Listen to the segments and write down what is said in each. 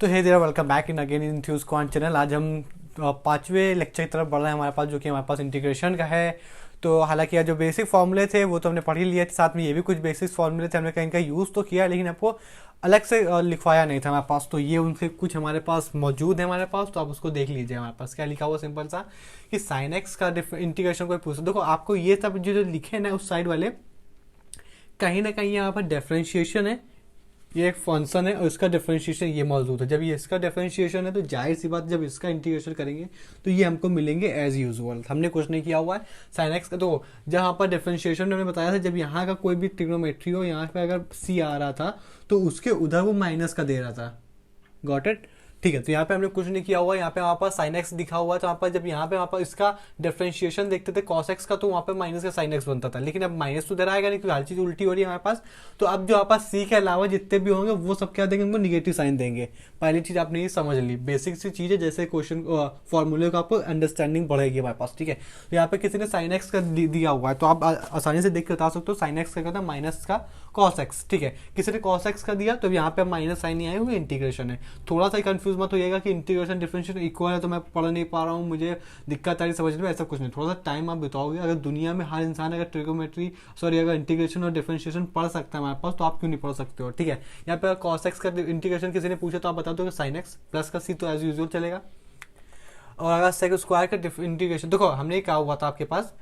तो hey there welcome back in again in थ्यूज quant channel. आज हम पांचवें लेक्चर की तरफ बढ़ रहे हैं हमारे पास, जो कि हमारे पास इंटीग्रेशन का है। तो हालांकि जो बेसिक फॉर्मूले थे वो तो हमने पढ़ ही लिए थे, साथ में ये भी कुछ बेसिक फॉर्मूले थे हमने कहीं का यूज़ तो किया, लेकिन आपको अलग से लिखवाया नहीं था हमारे पास। तो ये उनसे कुछ हमारे पास मौजूद है हमारे पास, तो आप उसको देख लीजिए। हमारे पास क्या लिखा हुआ सिंपल सा कि साइन एक्स का इंटीग्रेशन कोई पूछो, देखो आपको ये सब जो लिखे ना उस साइड वाले, कहीं ना कहीं यहाँ पर डिफरेंशिएशन है, ये एक फंक्शन है और इसका डिफरेंशिएशन ये मौजूद है। जब ये इसका डिफरेंशिएशन है तो जाहिर सी बात, जब इसका इंटीग्रेशन करेंगे तो ये हमको मिलेंगे एज यूजुअल। हमने कुछ नहीं किया हुआ है साइन एक्स का। तो जहाँ पर डिफरेंशिएशन मैंने बताया था, जब यहाँ का कोई भी ट्रिग्नोमेट्री हो, यहाँ पे अगर सी आ रहा था तो उसके उधर वो माइनस का दे रहा था। Got it? ठीक है, तो यहाँ पे हमने कुछ नहीं किया हुआ। यहाँ पे वहाँ पर साइन एक्स दिखा हुआ है, तो वहाँ पर जब यहाँ पे वहाँ पर इसका डिफरेंशिएशन देखते थे कॉस एक्स का, तो वहाँ पे माइनस का साइन एक्स बनता था। लेकिन अब माइनस तो इधर आएगा नहीं, क्योंकि हर चीज उल्टी हो रही है हमारे पास। तो अब जो हमारे पास सी के अलावा जितने भी होंगे वो सब क्या देंगे, हमको निगेटिव साइन देंगे। पहली चीज आपने ये समझ ली, बेसिक सी चीज है, जैसे क्वेश्चन फॉर्मूले का आपको अंडरस्टैंडिंग बढ़ेगी हमारे पास। ठीक है, तो यहाँ पे किसी ने साइन एक्स का दिया हुआ है, तो आप आसानी से देख के बता सकते हो साइन एक्स का क्या होता है, माइनस का कॉस एक्स। ठीक है, किसी ने कॉस एक्स का दिया तो यहाँ पे माइनस साइन नहीं आया हुआ, इंटीग्रेशन है। थोड़ा सा कंफ्यूज मत होइएगा कि इंटीग्रेशन डिफरेंशिएशन इक्वल है तो मैं पढ़ नहीं पा रहा हूँ, मुझे दिक्कत आ रही समझने में, ऐसा कुछ नहीं। थोड़ा सा टाइम आप बिताओगे। अगर दुनिया में हर इंसान अगर ट्रिगोमेट्री अगर इंटीग्रेशन और डिफरेंशिएशन पढ़ सकता है हमारे पास, तो आप क्यों नहीं पढ़ सकते हो? ठीक है, यहाँ पे कॉस एक्स का इंटीग्रेशन किसी ने पूछा तो आप बता दो साइन एक्स प्लस का सी, तो एज यूजुअल चलेगा। और अगर सेक स्क्वायर का इंटीग्रेशन, देखो हमने क्या हुआ था आपके पास,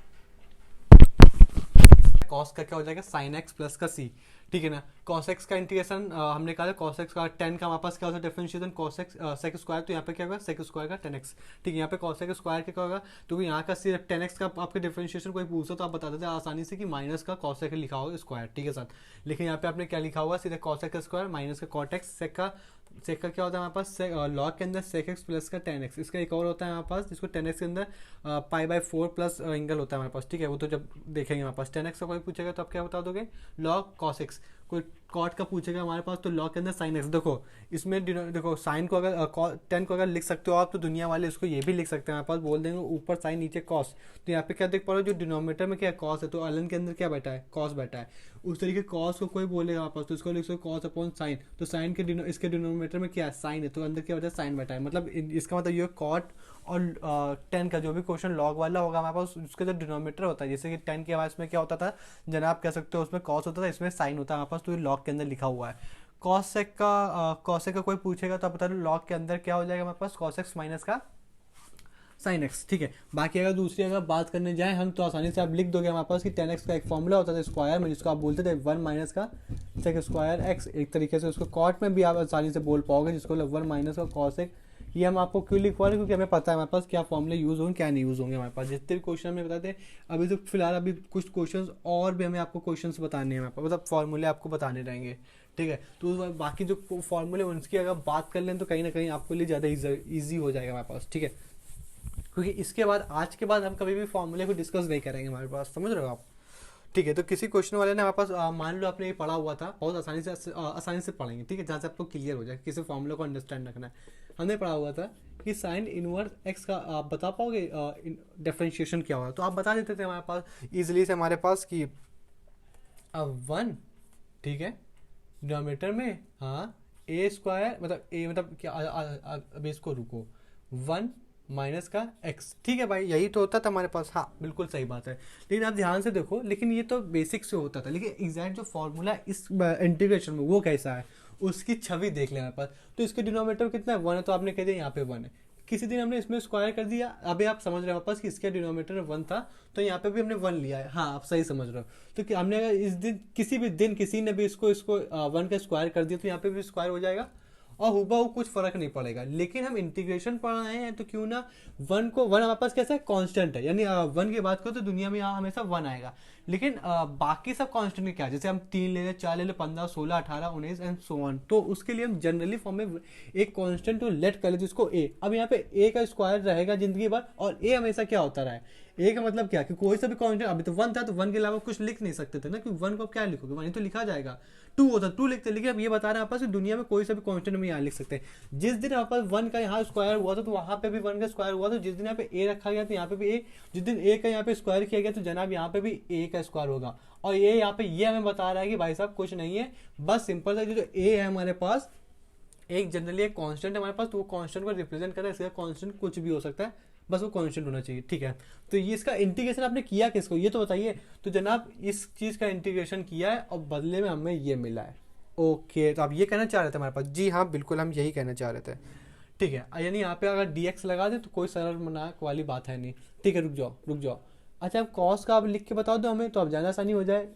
कॉस का क्या हो जाएगा, साइन एक्स प्लस का सी। ठीक है ना, कॉस एक्स का इंटीग्रेशन हमने कहा कॉस एक्स का 10 का हमारे पास क्या होता है differentiation, cos x sec square, तो यहाँ पे क्या होगा सेक स्क्वायर का 10x। ठीक है, यहाँ पे कॉस एक्स स्क्वायर क्या होगा, तो यहाँ का सिर्फ 10x का आपके डिफरेंशिएशन कोई पूछो तो आप बता देते आसानी से कि माइनस का कॉस एक्स लिखा होगा स्क्वायर। ठीक है साथ, लेकिन यहाँ पे आपने क्या लिखा हुआ, सीधे कॉस एक्स स्क्वायर माइनस का कॉट एक्स, सेक का क्या होता है हमारे पास, लॉग के अंदर सेक एक्स प्लस का 10x। इसका एक और होता है हमारे पास जिसको 10x के अंदर पाई/4 प्लस एंगल होता है हमारे पास। ठीक है, वो तो जब देखेंगे हमारे पास 10x का कोई पूछेगा तो आप क्या बता दोगे, लॉग कॉस एक्स। कोई कॉट का पूछेगा हमारे पास तो लॉग के अंदर साइन एक्स। देखो इसमें देखो साइन को अगर 10 को अगर लिख सकते हो आप, तो दुनिया वाले इसको ये भी लिख सकते हैं हमारे पास, बोल देंगे ऊपर साइन नीचे कॉस। तो यहाँ पे क्या देख पा रहे हो, जो डिनोमिनेटर में क्या कॉस है, तो अलन के अंदर क्या बैठा है, कॉस बैठा है। उस तरीके कॉस को कोई बोलेगा हमारे पास तो इसको लिख सकते कॉस अपॉन साइन। तो साइन के इसके डिनोमिनेटर में क्या है, साइन है, तो अंदर क्या बैठा है, साइन बैठा है। मतलब इसका मतलब ये कॉट और 10 का जो भी क्वेश्चन लॉग वाला होगा हमारे पास, उसका जो डिनोमिनेटर होता है, जैसे कि 10 के आवाज में क्या होता था जनाब, कह सकते हो उसमें कॉस होता था, इसमें साइन होता है हमारे पास, तो ये लॉग के अंदर लिखा हुआ है। कॉसेक का कोई पूछेगा तो आप बता दो लॉग के अंदर क्या हो जाएगा हमारे पास, कॉस एक्स माइनस का साइन एक्स। ठीक है, बाकी अगर दूसरी अगर बात करने जाए हम, तो आसानी से आप लिख दोगे हमारे पास कि 10x का एक फॉर्मूला होता था स्क्वायर में, जिसको आप बोलते थे 1 माइनस का सेक स्क्वायर एक्स। एक तरीके से उसको कॉट में भी आप आसानी से बोल पाओगे, जिसको 1 माइनस का कॉस एक। ये हम आपको क्यों लिखवा रहे हैं, क्योंकि हमें पता है हमारे पास क्या फॉर्मूले यूज होंगे क्या नहीं यूज होंगे हमारे पास। जितने भी क्वेश्चन हमें बताते हैं अभी तो फिलहाल अभी कुछ क्वेश्चंस और भी हमें आपको क्वेश्चंस बताने हैं हमारे पास, मतलब फॉर्मूले आपको बताने रहेंगे। ठीक है, तो बाकी जो फॉर्मूले उनकी अगर बात कर लें तो कहीं ना कहीं आपके लिए ज़्यादा ईजी हो जाएगा हमारे पास। ठीक है, क्योंकि इसके बाद आज के बाद हम कभी भी फॉर्मूले को डिस्कस नहीं करेंगे हमारे पास, समझ रहे हो आप? ठीक है, तो किसी क्वेश्चन वाले ने हमारे पास मान लो आपने ये पढ़ा हुआ था, बहुत आसानी से पढ़ेंगे। ठीक है, जहाँ से आपको क्लियर हो जाए किसी फॉर्मूले को अंडरस्टैंड रखना है। हमने पढ़ा हुआ था कि साइन इनवर्स एक्स का आप बता पाओगे डिफरेंशिएशन क्या होगा, तो आप बता देते थे हमारे पास इजिली से हमारे पास कि 1। ठीक है, डिनोमिनेटर में हाँ ए स्क्वायर, मतलब ए मतलब क्या, अभी इसको रुको, 1 माइनस का एक्स। ठीक है भाई, यही तो होता था हमारे पास। हाँ बिल्कुल सही बात है, लेकिन आप ध्यान से देखो, लेकिन ये तो बेसिक से होता था, लेकिन एग्जैक्ट जो फॉर्मूला इस इंटीग्रेशन में वो कैसा है, उसकी छवि देख लें हमारे पास। तो इसके डिनोमिनेटर कितना है, 1 है, तो आपने कह दिया यहाँ पे 1 है। किसी दिन हमने इसमें स्क्वायर कर दिया, अभी आप समझ रहे हो वापस कि इसके डिनोमिनेटर 1 था, तो यहाँ पे भी हमने 1 लिया है। हाँ आप सही समझ रहे हो। तो कि हमने अगर इस दिन किसी भी दिन किसी ने भी इसको 1 का स्क्वायर कर दिया, तो यहाँ पे भी स्क्वायर हो जाएगा और हुबहू कुछ फर्क नहीं पड़ेगा। लेकिन हम इंटीग्रेशन पढ़ रहे हैं, तो क्यों ना 1 हमारे पास कैसा है, कांस्टेंट है, यानी 1 की बात करो तो दुनिया में यहाँ हमेशा 1 आएगा। लेकिन बाकी सब कांस्टेंट के क्या है, जैसे हम 3 ले लें, 4 ले लें, 15, 16, 18, 19 एंड सो ऑन, तो उसके लिए हम जनरली फॉर्म में एक कांस्टेंट को लेट कर ले जिसको ए। अब यहाँ पे ए का स्क्वायर रहेगा जिंदगी भर, और ए हमेशा क्या होता रहा है, ए का मतलब क्या कि कोई सा भी कांस्टेंट, अभी तो 1 था तो 1 के अलावा कुछ लिख नहीं सकते थे ना, कि 1 को क्या लिखोगे, 1 ही तो लिखा जाएगा। 2 होता 2 लिखते, लेकिन अब ये बता रहे हैं आपस दुनिया में कोई सा भी कांस्टेंट हम यहाँ लिख सकते हैं। जिस दिन आपके पास 1 का यहाँ स्क्वायर हुआ था तो वहां पे भी 1 का स्क्वायर हुआ था, जिस दिन यहाँ पे ए रखा गया तो यहाँ पे भी ए, जिस दिन ए का यहाँ पे स्क्वायर किया गया तो जनाब यहाँ पे भी ए का स्क्वायर होगा। और ये यहाँ पे ये हमें बता रहा है कि भाई साहब कुछ नहीं है, बस सिंपल सा जो ए है हमारे पास, एक जनरली एक कांस्टेंट है हमारे पास, तो वो कांस्टेंट को रिप्रेजेंट कर रहा है, इसका कांस्टेंट कुछ भी हो सकता है, बस वो कांस्टेंट होना चाहिए, ठीक है। तो ये इसका इंटीग्रेशन आपने किया किसको, ये तो बताइए। तो जनाब इस चीज़ का इंटीग्रेशन किया है और बदले में हमें ये मिला है। ओके, तो आप ये कहना चाह रहे थे हमारे पास, जी हाँ बिल्कुल हम यही कहना चाह रहे थे, ठीक है। यानी यहाँ पे अगर dx लगा दे तो कोई सरल मनाक वाली बात है नहीं, ठीक है। रुक जाओ रुक जाओ, अच्छा अब कॉस का आप लिख के बता दो हमें, तो अब ज़्यादा आसानी हो जाए।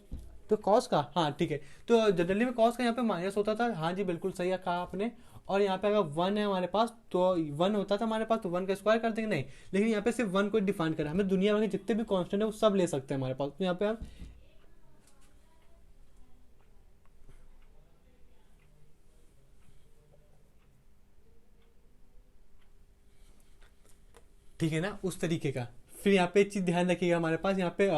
तो कॉस का, हाँ ठीक है। तो जनरली में कॉस का यहाँ पे माइनस होता था, हाँ जी बिल्कुल सही कहा आपने। और यहाँ पे अगर वन है हमारे पास तो वन होता था हमारे पास, तो वन का स्क्वायर कर देंगे, नहीं। लेकिन यहाँ पे सिर्फ वन को डिफाइन करें, हमें दुनिया भर के जितने भी कांस्टेंट है वो सब ले सकते हैं हमारे पास, तो यहाँ पे हम ठीक है ना, उस तरीके का। फिर यहाँ पे एक चीज़ ध्यान रखिएगा, हमारे पास यहाँ पे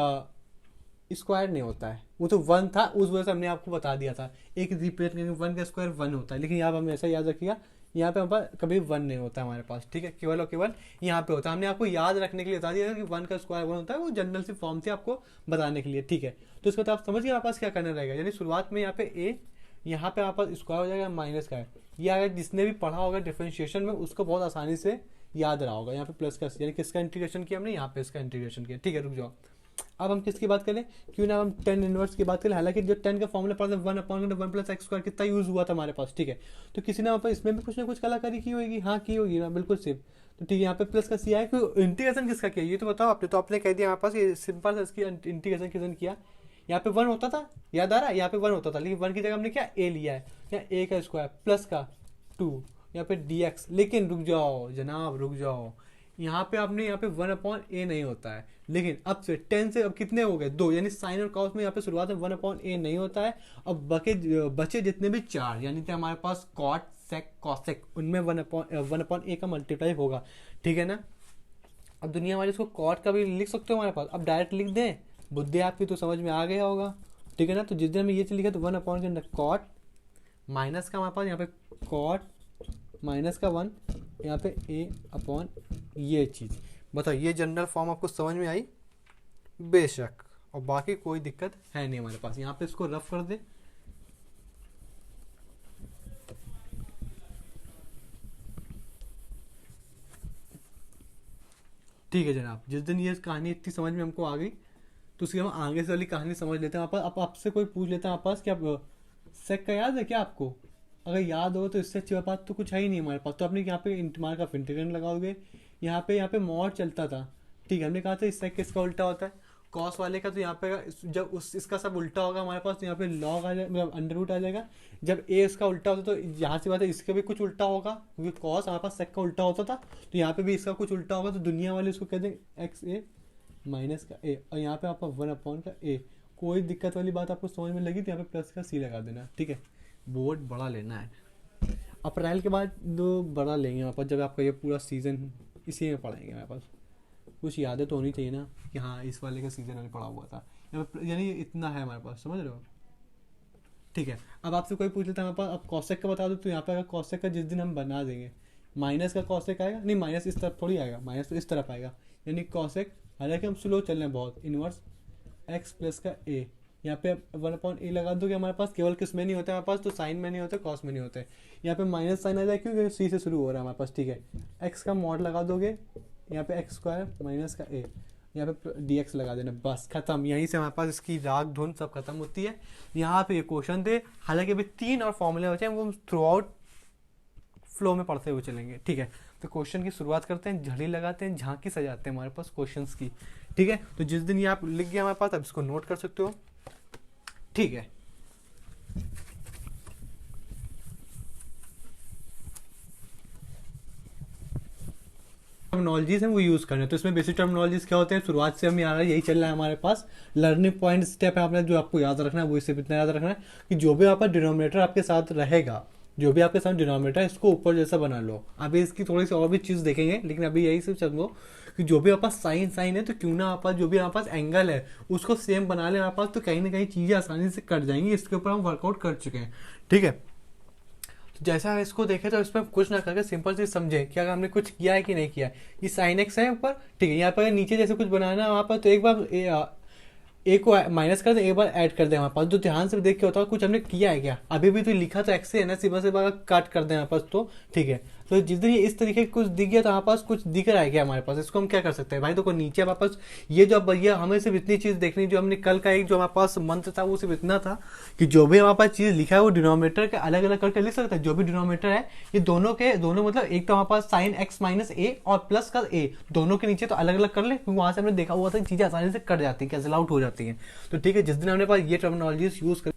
स्क्वायर नहीं होता है, वो तो वन था उस वजह से हमने आपको बता दिया था, एक रिप्रेजेंट करके वन का स्क्वायर वन होता है। लेकिन यहाँ पे हमें ऐसा याद रखिएगा, यहाँ पे हमारे पास कभी वन नहीं होता हमारे पास, ठीक है। केवल और केवल यहाँ पे होता है, हमने आपको याद रखने के लिए बता दिया था कि वन का स्क्वायर वन होता है, वो जनरल सी फॉर्म थी आपको बताने के लिए, ठीक है। तो इसको तो आप समझ गए हमारे पास क्या करना रहेगा, यानी शुरुआत में यहाँ पे ए, यहाँ पे हमारे पास स्क्वायर हो जाएगा माइनस का है। ये अगर जिसने भी पढ़ा होगा डिफरेंशिएशन में उसको बहुत आसानी से याद रहा होगा। यहाँ पे प्लस का यानी किसका इंटीग्रेशन किया हमने, यहाँ पे इसका इंटीग्रेशन किया, ठीक है। रुक जाओ, अब हम किसकी बात करें, क्यों ना हम टेन इनवर्स की बात करें। हालांकि जो टेन का फॉर्मूला पढ़ा था one upon one plus x square कितना यूज हुआ था हमारे पास, ठीक है। तो किसी ने वहाँ पर इसमें भी कुछ ना कुछ कलाकारी की होगी, हाँ की होगी ना, बिल्कुल सिर्फ। तो ठीक है, यहाँ पे प्लस का सी आया, इंटीग्रेशन किसका किया ये तो बताओ आपने, तो आपने कह दिया हमारे पास ये सिंपल सा इसकी इंटीग्रेशन किसने किया। यहाँ पे वन होता था, याद आ रहा है, यहाँ पे वन होता था, लेकिन वन की जगह हमने क्या ए लिया है, यहाँ ए का स्क्वायर प्लस का टू, यहाँ पे डी एक्स। लेकिन रुक जाओ जनाब रुक जाओ, यहाँ पे आपने यहाँ पे वन अपॉन ए नहीं होता है, लेकिन अब से टेन से अब कितने हो गए दो, यानी साइन और कॉस में यहाँ पे शुरुआत में वन अपॉन ए नहीं होता है। अब बचे जितने भी चार, यानी थे हमारे पास कॉट सेक कॉसेक, उनमें वन अपॉन ए का मल्टीप्लाई होगा, ठीक है ना। अब दुनिया वाले इसको कॉट का भी लिख सकते हो हमारे पास, अब डायरेक्ट लिख दें, बुद्धि आपकी तो समझ में आ गया होगा, ठीक है ना। तो जिस दिन में ये चीज लिखा तो वन अपॉन के अंदर कॉट माइनस का हमारे पास यहाँ पे कॉट माइनस का वन, यहाँ पे ए अपॉन ये चीज़। बताओ ये जनरल फॉर्म आपको समझ में आई, बेशक, और बाकी कोई दिक्कत है नहीं हमारे पास। यहाँ पे इसको रफ कर दे, ठीक है जनाब। जिस दिन ये कहानी इतनी समझ में हमको आ गई तो उसकी हम आगे से वाली कहानी समझ लेते हैं। आप आपसे कोई पूछ लेता है आपस क्या सेक का याद है क्या आपको, अगर याद हो तो इससे अच्छी बात तो कुछ है ही नहीं हमारे पास। तो आपने यहाँ पे इंटमार का इंटीग्रेंड लगाओगे, यहाँ पे मॉड चलता था, ठीक है। हमने कहा था इस सेक किसका उल्टा होता है, कॉस वाले का। तो यहाँ पे जब उस इसका सब उल्टा होगा हमारे पास, तो यहाँ पे लॉग आ जाएगा, मतलब अंडर रूट आ जाएगा। जब ए इसका उल्टा होता है तो यहाँ से बात है इसका भी कुछ उल्टा होगा, क्योंकि कॉस हमारे पास सेक का उल्टा होता था, तो यहाँ पे भी इसका कुछ उल्टा होगा। तो दुनिया वाले इसको कहते हैं एक्स ए माइनस का ए, और यहाँ पे आपका वन अपॉन का ए। कोई दिक्कत वाली बात आपको समझ में लगी तो यहाँ पे प्लस का सी लगा देना, ठीक है। बोर्ड बड़ा लेना है, अप्रैल के बाद दो बड़ा लेंगे हमारे पास, जब आपका ये पूरा सीज़न इसी में पढ़ाएंगे। हमारे पास कुछ यादें तो होनी चाहिए ना कि हाँ इस वाले का सीज़न मैंने पढ़ा हुआ था, यानी इतना है हमारे पास, समझ रहे हो, ठीक है। अब आपसे कोई पूछ लेता है हमारे पास, अब कॉसेक का बता दो, तो यहाँ पे अगर कॉसेक का जिस दिन हम बना देंगे माइनस का कॉसेक आएगा, नहीं माइनस इस तरफ थोड़ी आएगा, माइनस तो इस तरफ आएगा, यानी कॉसेक। हालांकि हम स्लो चल रहे हैं बहुत, इनवर्स एक्स प्लस का ए, यहाँ पे वन अपॉन ए लगा दोगे हमारे पास। केवल किस में नहीं होता है हमारे पास, तो साइन में नहीं होते, कॉस में नहीं होते। यहाँ पे माइनस साइन आ जाए क्योंकि सी से शुरू हो रहा है हमारे पास, ठीक है। एक्स का मॉड लगा दोगे, यहाँ पे एक्स स्क्वायर माइनस का ए, यहाँ पे डी एक्स लगा देना, बस खत्म। यहीं से हमारे पास इसकी राग धुन सब खत्म होती है। यहाँ पे ये क्वेश्चन थे, हालांकि अभी 3 और फॉर्मूले बचे हैं, वो थ्रू आउट फ्लो में पढ़ते हुए चलेंगे, ठीक है। तो क्वेश्चन की शुरुआत करते हैं, झड़ी लगाते हैं, झांकी सजाते हैं हमारे पास क्वेश्चंस की, ठीक है। तो जिस दिन ये आप लिख गए हमारे पास, अब इसको नोट कर सकते हो, ठीक है। टर्मिनोलॉजीज हैं वो यूज करना है, तो इसमें बेसिक टर्मिनोलॉजीज क्या होते हैं, शुरुआत से हम यार यही चल रहा है हमारे पास। लर्निंग पॉइंट स्टेप है आपने जो आपको याद रखना है, वो इससे इतना याद रखना है कि जो भी आपका डिनोमिनेटर आपके साथ रहेगा, जो भी आपके साथ डिनोमिनेटर इसको ऊपर जैसा बना लो। अभी इसकी थोड़ी सी और भी चीज़ देखेंगे, लेकिन अभी यही सिर्फ समझो कि जो भी आपके पास साइन साइन है, तो क्यों ना आपका जो भी आपके पास एंगल है उसको सेम बना ले हमारे पास, तो कहीं ना कहीं चीज़ें आसानी से कट जाएंगी। इसके ऊपर हम वर्कआउट कर चुके हैं, ठीक है। तो जैसा इसको देखे तो इसमें कुछ ना करके सिंपल चीज समझे कि अगर हमने कुछ किया है कि नहीं किया है। ये साइन एक्स है ऊपर, ठीक है। यहाँ पर नीचे जैसे कुछ बनाना है वहाँ पर, तो एक बार ए को माइनस कर दे, एक बार ऐड कर दे हमारे पास, तो ध्यान से देख के होता है कुछ हमने किया है क्या, अभी भी तो लिखा तो एक्स है ना, सिंपल से काट कर दे हमारे पास तो ठीक है। तो जिस दिन ये इस तरीके कुछ दिख गया तो हमारे पास कुछ दिख रहा है क्या हमारे पास, इसको हम क्या कर सकते हैं भाई, देखो नीचे हमारे पास ये जो भैया हमें सिर्फ इतनी चीज देखनी, जो हमने कल का एक जो हमारे पास मंत्र था वो सिर्फ इतना था कि जो भी हमारे पास चीज लिखा है वो डिनोमिनेटर के अलग अलग करके लिख सकते हैं, जो भी डिनोमिनेटर है ये दोनों के दोनों, मतलब एक तो हमारे पास साइन एक्स माइनस ए और प्लस का ए, दोनों के नीचे तो अलग अलग कर ले, क्योंकि वहां से हमने देखा हुआ था चीजें आसानी से कट जाती है, कैंसिल आउट हो जाती है। तो ठीक है, जिस दिन हमने पास ये टर्मिनोलॉजीज यूज कर,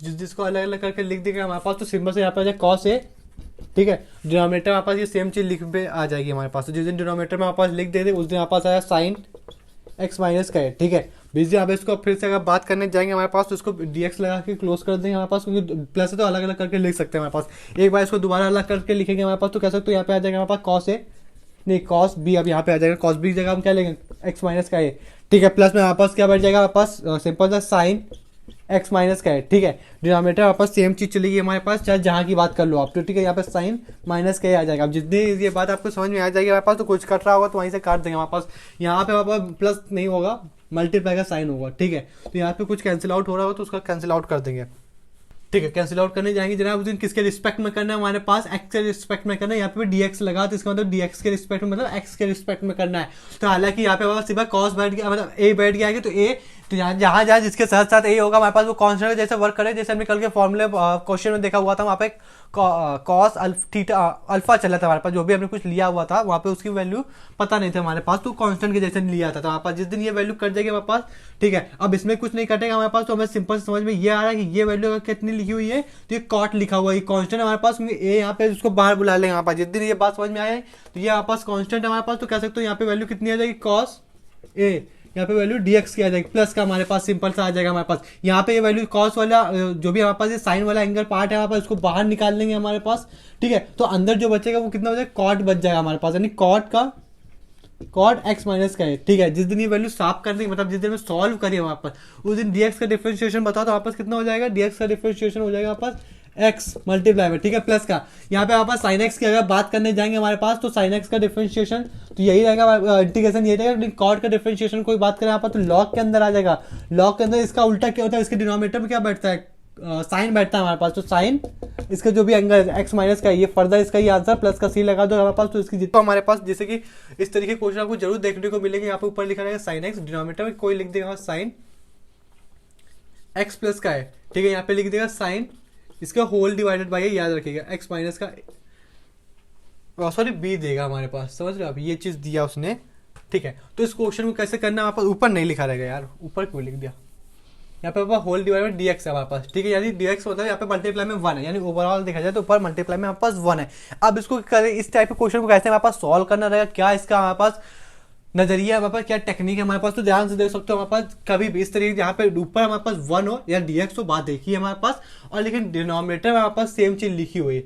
जिसको अलग अलग करके लिख देंगे हमारे पास, तो सिंबल से यहाँ पे आ जाए कॉस ए, ठीक है। डिनोमिनेटर हमारे पास ये सेम चीज लिख पे आ जाएगी हमारे पास, तो जिस दिन डिनोमिनेटर में हमारे पास लिख दे उस दिन हमारे पास आया साइन एक्स माइनस का है, ठीक है। बीच दिन आप इसको फिर से अगर बात करने जाएंगे हमारे पास, तो इसको डीएक्स लगा के क्लोज कर देंगे हमारे पास, क्योंकि प्लस है तो अलग अलग करके लिख सकते हैं हमारे पास। एक बार इसको दोबारा अलग करके लिखेंगे हमारे पास, तो कह सकते हो यहाँ पे आ जाएगा हमारे पास कॉस ए, नहीं कॉस बी, अब यहाँ पे आ जाएगा कॉस बी की जगह हम क्या लेंगे एक्स माइनस का ए, ठीक है। प्लस में हमारे पास क्या बैठ जाएगा हमारे पास, सिंपल सा साइन एक्स माइनस का है, ठीक है। डिनोमिनेटर हमारे पास सेम चीज चलेगी हमारे पास, चाहे जहाँ की बात कर लो आप, तो ठीक है। यहाँ पे साइन माइनस का आ जाएगा। अब जितनी ये बात आपको समझ में आ जाएगी हमारे पास, तो कुछ कट रहा होगा तो वहीं से काट देंगे हमारे पास। यहाँ पे हमारे पास प्लस नहीं होगा, मल्टीप्लाई का साइन होगा, ठीक है। तो यहाँ पे कुछ कैंसिल आउट हो रहा होगा तो उसका कैंसिल आउट कर देंगे, ठीक है। कैंसिल आउट करने जाएंगे जनाब, उस दिन किसके रिस्पेक्ट में करना है हमारे पास, एक्स के रिस्पेक्ट में करना है। यहाँ पे डीएक्स लगा तो इसका मतलब डीएक्स के रिस्पेक्ट में, मतलब एक्स के रिस्पेक्ट में करना है। तो हालांकि यहाँ पे सिर्फ कॉस बैठ गया, मतलब ए बैठ गया, तो ए तो जहाँ जहाँ जिसके साथ साथ ए होगा हमारे पास वो कॉन्स्टेंट जैसे वर्क करे, जैसे हमने कल के फॉर्मूले क्वेश्चन में देखा हुआ था, वहाँ पे कॉस थीटा अल्फा चला था हमारे पास, जो भी हमने कुछ लिया हुआ था वहाँ पे उसकी वैल्यू पता नहीं था हमारे पास, तो कांस्टेंट के जैसे लिया था। तो हमारे पास जिस दिन ये वैल्यू कट जाएगी हमारे पास, ठीक है। अब इसमें कुछ नहीं कटेगा हमारे पास, तो हमें सिंपल समझ में ये आ रहा है कि ये वैल्यू अगर कितनी लिखी हुई है, तो ये कॉट लिखा हुआ है, कांस्टेंट हमारे पास, क्योंकि ए यहाँ पे उसको बाहर बुला लेंगे हमारे पास। जिस दिन ये बात समझ में आए तो ये हमारे पास कांस्टेंट हमारे पास, तो कह सकते हो यहाँ पे वैल्यू कितनी आ जाएगी कॉस ए, यहाँ पे वैल्यू dx की आ जाएगी, प्लस का हमारे पास सिंपल सा आ जाएगा हमारे पास। यहाँ पे ये वैल्यू कॉस वाला जो भी हमारे पास ये साइन वाला एंगल पार्ट है हमारे पास, उसको बाहर निकाल लेंगे हमारे पास, ठीक है। तो अंदर जो बचेगा वो कितना हो जाएगा, कॉट बच जाएगा हमारे पास, यानी कॉट का कॉट एक्स माइनस का है, ठीक है। जिस दिन ये वैल्यू साफ कर देंगे, मतलब जिस दिन में सॉल्व करिए वहां पर, उस दिन dx का डिफरेंशिएशन बताओ तो वापस कितना हो जाएगा, dx का डिफरेंशिएशन हो जाएगा वापस एक्स मल्टीप्लाई में, ठीक है, प्लस का। यहाँ पे वापस साइन एक्स की अगर बात करने जाएंगे हमारे पास, तो साइन एक्स का डिफरेंशिएशन तो यही रहेगा, इंटीग्रेशन यही रहेगा। कॉट का डिफरेंशिएशन कोई बात करें यहाँ पर, तो लॉग के अंदर आ जाएगा। लॉग के अंदर इसका उल्टा क्या होता है, इसके डिनोमिनेटर में क्या बैठता है, साइन बैठता है हमारे पास, तो साइन इसका जो भी एंगल है एक्स माइनस का, ये फर्दर इसका ही आंसर प्लस का सी लगा दो हमारे पास, तो इसकी जितना हमारे पास, जैसे कि इस तरीके क्वेश्चन आपको जरूर देखने को मिलेंगे। यहाँ पे ऊपर लिखा रहेगा साइन एक्स, डिनोमिनेटर में कोई लिख देगा साइन एक्स प्लस का है, ठीक है। यहाँ पे लिख देगा साइन इसका होल डिवाइडेड बाय, याद रखिएगा एक्स माइनस का, सॉरी बी देगा हमारे पास, समझ रहे हो आप, ये चीज दिया उसने, ठीक है। तो इस क्वेश्चन को कैसे करना है हमारे पास, ऊपर नहीं लिखा रहेगा यार, ऊपर क्यों लिख दिया, यहाँ पे होल डिवाइड बाय डीएक्स है हमारे पास, ठीक है। यानी डीएक्स होता है यहाँ पे मल्टीप्लाई में 1 है, यानी ओवरऑल देखा जाए तो ऊपर मल्टीप्लाई में हमारे पास 1 है। अब इसको करें, इस टाइप के क्वेश्चन को कैसे हमारे पास सॉल्व करना रहेगा, क्या इसका हमारे पास नजरिया, हमारे पास क्या टेक्निक है हमारे पास, तो ध्यान से देख सकते हो हमारे पास कभी भी इस तरीके यहाँ पे ऊपर हमारे पास 1 हो या डीएक्स हो, बात देखी है हमारे पास, और लेकिन डिनोमिनेटर में हमारे पास सेम चीज लिखी हुई है,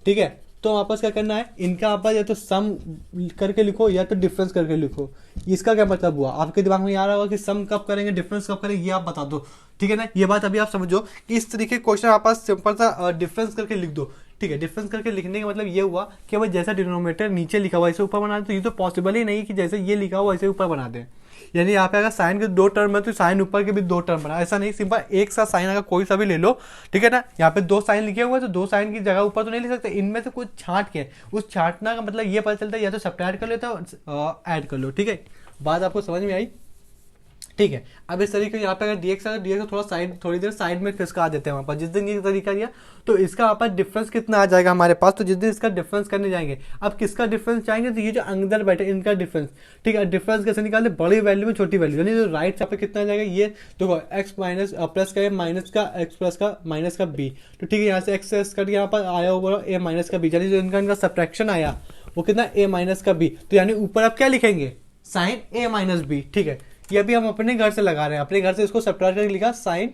ठीक है। तो हमारे पास क्या करना है, इनका आप या तो सम करके लिखो या तो डिफरेंस करके लिखो। इसका क्या मतलब हुआ, आपके दिमाग में आ रहा होगा कि सम कब करेंगे डिफरेंस कब करेंगे, ये आप बता दो, ठीक है ना। ये बात अभी आप समझो कि इस तरीके क्वेश्चन आप पास सिंपल सा डिफरेंस करके लिख दो, ठीक है। डिफरेंस करके लिखने का मतलब ये हुआ कि भाई जैसा डिनोमिनेटर नीचे लिखा हुआ ऐसे ऊपर बना दे, तो ये तो पॉसिबल ही नहीं कि जैसे ये लिखा हुआ ऐसे ऊपर बना दे। यानी यहाँ पे अगर साइन के 2 टर्म है तो साइन ऊपर के भी 2 टर्म बना, ऐसा नहीं, सिंपल एक सा साइन अगर कोई सा भी ले लो, ठीक है ना। यहाँ पे 2 साइन लिखे हुए हैं तो 2 साइन की जगह ऊपर तो नहीं लिख सकते, इनमें से कुछ छांट के, उस छांटना का मतलब ये पता चलता है या तो सब्ट्रैक्ट कर लो तो ऐड कर लो, ठीक है। बात आपको समझ में आई, ठीक है। अब इस तरीके यहाँ पे अगर डीएक्स है, डीएक्स थोड़ा साइड, थोड़ी देर साइड में खिसका देते हैं वहाँ पर। जिस दिन ये तरीका दिया तो इसका वहाँ पर डिफरेंस कितना आ जाएगा हमारे पास, तो जिस दिन इसका डिफरेंस करने जाएंगे, अब किसका डिफरेंस चाहेंगे, तो ये जो अंदर बैठे इनका डिफरेंस, ठीक है। डिफरेंस कैसे निकाले, बड़ी वैल्यू में छोटी वैल्यू, यानी जो राइट साइड पे कितना आ जाएगा, ये देखो एक्स माइनस प्लस का माइनस का एक्स प्लस का माइनस का बी, तो ठीक है। यहाँ से एक्स कट यहाँ पर आया हुआ ए माइनस का बी, यानी जो इनका सब्ट्रैक्शन आया वो कितना ए माइनस का बी, तो यानी ऊपर आप क्या लिखेंगे, साइन ए माइनस बी, ठीक है। ये भी हम अपने घर से लगा रहे हैं, अपने घर से इसको सब्ट्रैक्ट करके लिखा साइन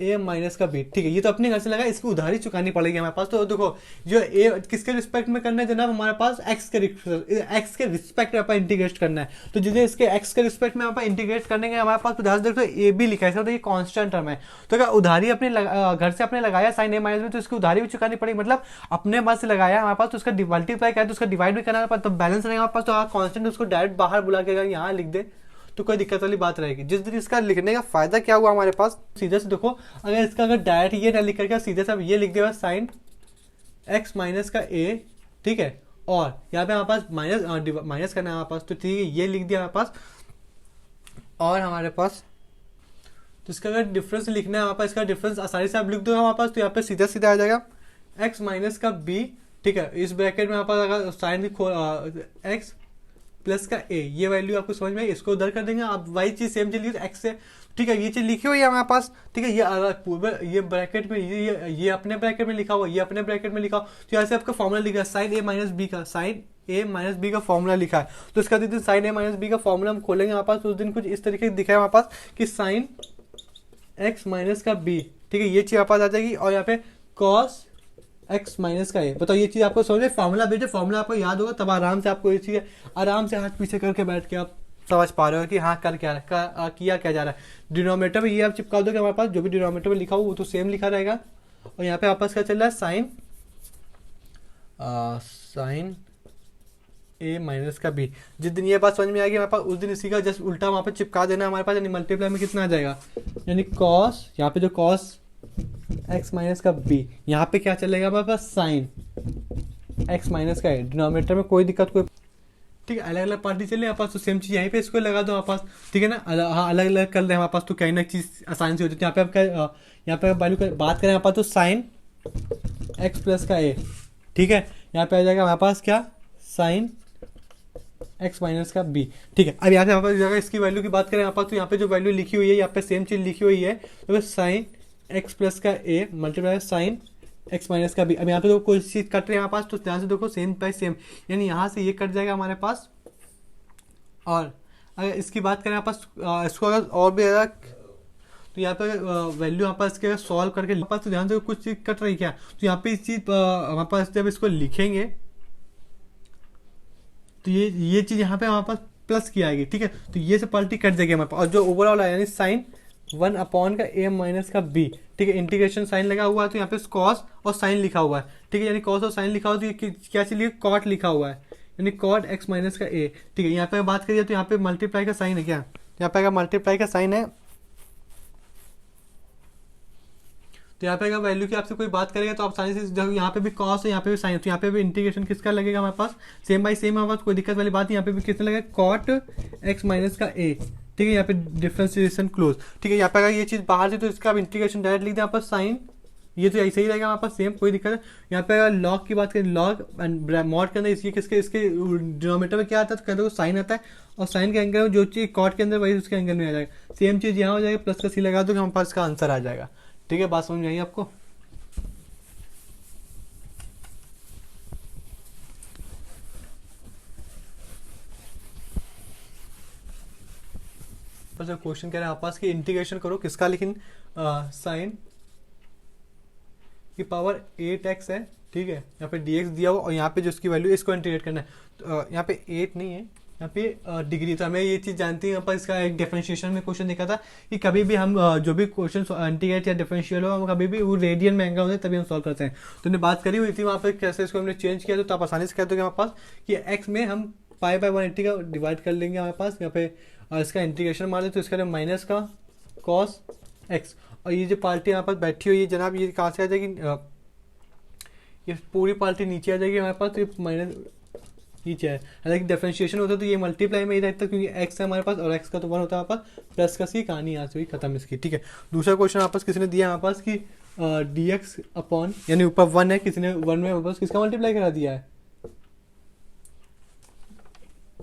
ए माइनस का बी, ठीक है। ये तो अपने घर से लगा, इसकी उधारी चुकानी पड़ेगी हमारे पास। तो देखो जो ए किसके रिस्पेक्ट में करना है जनाब, हमारे पास एक्स के रिस्पेक्ट में इंटीग्रेट करना है। तो जिसे इसके एक्स के रिस्पेक्ट में इंटीग्रेट करने के हमारे पास, तो ध्यान से देखो ए बी लिखा है, तो ये कॉन्स्टेंट टर्म है। तो अगर उधारी अपने घर से अपने लगाया साइन ए माइनस बी, तो इसकी उधारी भी चुकानी पड़ेगी, मतलब अपने पास से लगाया हमारे पास, तो उसका मल्टीप्लाई किया तो उसका डिवाइड भी करना पड़ता, तो बैलेंस रहेगा हमारे पास। तो कॉन्स्टेंट उसको डायरेक्ट बाहर बुला के यहाँ लिख दे तो कोई दिक्कत वाली बात रहेगी। जिस दिन इसका लिखने का फायदा क्या हुआ हमारे पास, सीधे से देखो अगर इसका अगर डायरेक्ट ये ना लिख करके सीधे से ये लिख देगा साइन एक्स माइनस का ए, ठीक है, और यहाँ पे हमारे पास माइनस करना है हमारे पास, तो ठीक है ये लिख दिया हमारे पास। और हमारे पास तो इसका अगर डिफरेंस लिखना है हमारे पास, इसका डिफरेंस आसानी से आप लिख दो हमारे पास, तो यहाँ पे सीधा सीधा आ जाएगा एक्स माइनस का बी, ठीक है। इस ब्रैकेट में हमारे पास अगर साइन एक्स प्लस का ए, ये वैल्यू आपको समझ में, इसको उधर कर देंगे आप, वही चीज सेम चीज एक्स से, ठीक है। ये चीज लिखी हुई है हमारे पास, ठीक है। ये ब्रैकेट में ये अपने ब्रैकेट में लिखा हुआ, ये अपने ब्रैकेट में लिखा हुआ, तो यहाँ से आपका फॉर्मूला लिखा है साइन ए माइनस बी का, साइन ए माइनस बी का फॉर्मूला लिखा है। तो इसका जिस दिन साइन ए माइनस बी का फॉर्मूला हम खोलेंगे हमारे पास, उस दिन कुछ इस तरीके से दिखा है हमारे पास कि साइन एक्स माइनस का बी, ठीक है, ये चीज हमारे पास आ जाएगी। और यहाँ पे कॉस एक्स माइनस का ए, बताओ ये चीज आपको समझ में, फॉर्मूला बेटे फॉर्मूला आपको याद होगा, तब आराम से आपको ये चीज आराम से हाथ पीछे करके बैठ के आप समझ पा रहे हो कि हाँ कर क्या किया क्या जा रहा है। डिनोमिनेटर में ये आप चिपका दोगे हमारे पास, जो भी डिनोमिनेटर में लिखा हो वो तो सेम लिखा रहेगा। और यहाँ पे आपस क्या चल रहा है, साइन ए माइनस का बी। जिस दिन ये बात समझ में आएगी हमारे पास, उस दिन इसी का जस्ट उल्टा वहाँ पे चिपका देना हमारे पास, यानी मल्टीप्लाई में कितना आ जाएगा, यानी कॉस, यहाँ पे जो कॉस एक्स माइनस का बी, यहाँ पे क्या चलेगा हमारे पास साइन एक्स माइनस का ए, डिनोमिनेटर में कोई दिक्कत कोई, ठीक है। अलग अलग पार्टी चले हमारे पास, तो सेम चीज यहीं पे इसको लगा दो हमारे पास, ठीक है ना। हाँ अलग अलग कर ले हमारे पास, तो कहीं ना चीज आसानी से हो जाती है। यहाँ पे वैल्यू बात करें हमारे पास, तो साइन एक्स प्लस का ए, ठीक है, यहाँ पे आ जाएगा हमारे पास क्या, साइन एक्स माइनस का बी, ठीक है। अब यहाँ से हमारे पास इसकी वैल्यू की बात करें यहाँ पास, तो यहाँ पे जो वैल्यू लिखी हुई है यहाँ पे सेम चीज लिखी हुई है, तो साइन एक्स प्लस का A multiply sine x minus का बी। अब यहाँ पे तो कोई चीज कट रही है हमारे पास, तो ध्यान से देखो सेम बाई सेम, यानी यहाँ से ये कट जाएगा हमारे पास। और अगर इसकी बात करें यहाँ पास, इसको अगर और भी ज़्यादा, तो यहाँ पे वैल्यू यहाँ पास इसके सॉल्व करके पास, तो ध्यान से कुछ चीज कट रही क्या, तो यहाँ पे इस चीज हमारे पास जब इसको लिखेंगे तो ये चीज यहाँ पे हमारे पास प्लस की आएगी, ठीक है। तो ये से पलटी कट जाएगी हमारे पास, और जो ओवरऑल है यानी साइन 1 अपॉन का ए माइनस का बी, ठीक है। इंटीग्रेशन साइन लगा हुआ है, तो यहाँ पे कॉस और साइन लिखा हुआ है, ठीक है, यानी कॉस और साइन लिखा हुआ, तो ये क्या चलिए कॉट लिखा हुआ है, यानी कॉट एक्स माइनस का ए, ठीक है। यहाँ पे बात करिए तो यहाँ पे मल्टीप्लाई का साइन है क्या, यहाँ पे अगर मल्टीप्लाई का साइन है, तो यहाँ पे अगर वैल्यू की आपसे कोई बात करेगा तो आप आसानी से, जब यहाँ पे भी कॉस है यहाँ पे भी साइन है, तो यहाँ पे भी इंटीग्रेशन किसका लगेगा हमारे पास, सेम बाई सेम हमारे पास, कोई दिक्कत वाली बात नहीं। यहाँ पे भी किसका लगेगा, कॉट एक्स माइनस का ए, ठीक है, यहाँ पे डिफरेंशिएशन क्लोज, ठीक है। यहाँ पे अगर ये चीज बाहर से, तो इसका इंटीग्रेशन डायरेक्ट लिख दें यहाँ पर साइन, ये तो ऐसे ही रहेगा हमारे पास सेम, कोई दिक्कत है। यहाँ पे अगर लॉग की बात करें, लॉग एंड मॉड के अंदर इसके डिनोमिनेटर में क्या आता है, तो कहते हैं साइन आता है, और साइन के एंगल में जो चीज कॉट के अंदर वही उसके एंगल में आ जाएगा, सेम चीज यहाँ हो जाएगा, प्लस का सी लगा दो, हमारे पास इसका आंसर आ जाएगा, ठीक है। बात समझ में आई आपको। क्वेश्चन कह रहे हैं आप पास कि इंटीग्रेशन करो किसका, लेकिन साइन की पावर 8x है, ठीक है, यहाँ पे dx दिया हुआ, और यहाँ पे जो इसकी वैल्यू इसको इंटीग्रेट करना है, तो यहाँ पे 8 नहीं है, यहाँ पे डिग्री। तो हमें ये चीज जानती है, यहाँ पर इसका एक डिफरेंशिएशन में क्वेश्चन देखा था कि कभी भी हम जो भी क्वेश्चन इंटीग्रेट या डिफरेंशियल हो, हम कभी भी वो रेडियन में एंगल होते हैं तभी हम सॉल्व करते हैं। तो हमने बात करी हुई थी वहाँ पे कैसे इसको हमने चेंज किया, तो आप आसानी से कहते हो हमारे पास कि x में हम पाई बाई 180 का डिवाइड कर लेंगे हमारे पास, यहाँ पे इसका इंटीग्रेशन मार दे, तो इसका माइनस का कॉस एक्स, और ये जो पार्टी यहाँ पर बैठी हुई है जनाब, ये कहाँ से आ जाएगी, ये पूरी पार्टी नीचे आ जाएगी हमारे पास, तो ये माइनस नीचे है। हालांकि डिफरेंशिएशन होता है तो ये मल्टीप्लाई में ही रहता है, क्योंकि एक्स है हमारे पास और एक्स का तो 1 होता है हमारे पास, प्लस का सी, कहानी यहाँ से हुई खत्म इसकी, ठीक है। दूसरा क्वेश्चन हमारे पास किसी ने दिया हमारे पास कि डी एक्स अपॉन, यानी ऊपर 1 है, किसी ने 1 में हमारे पास किसका मल्टीप्लाई करा दिया है,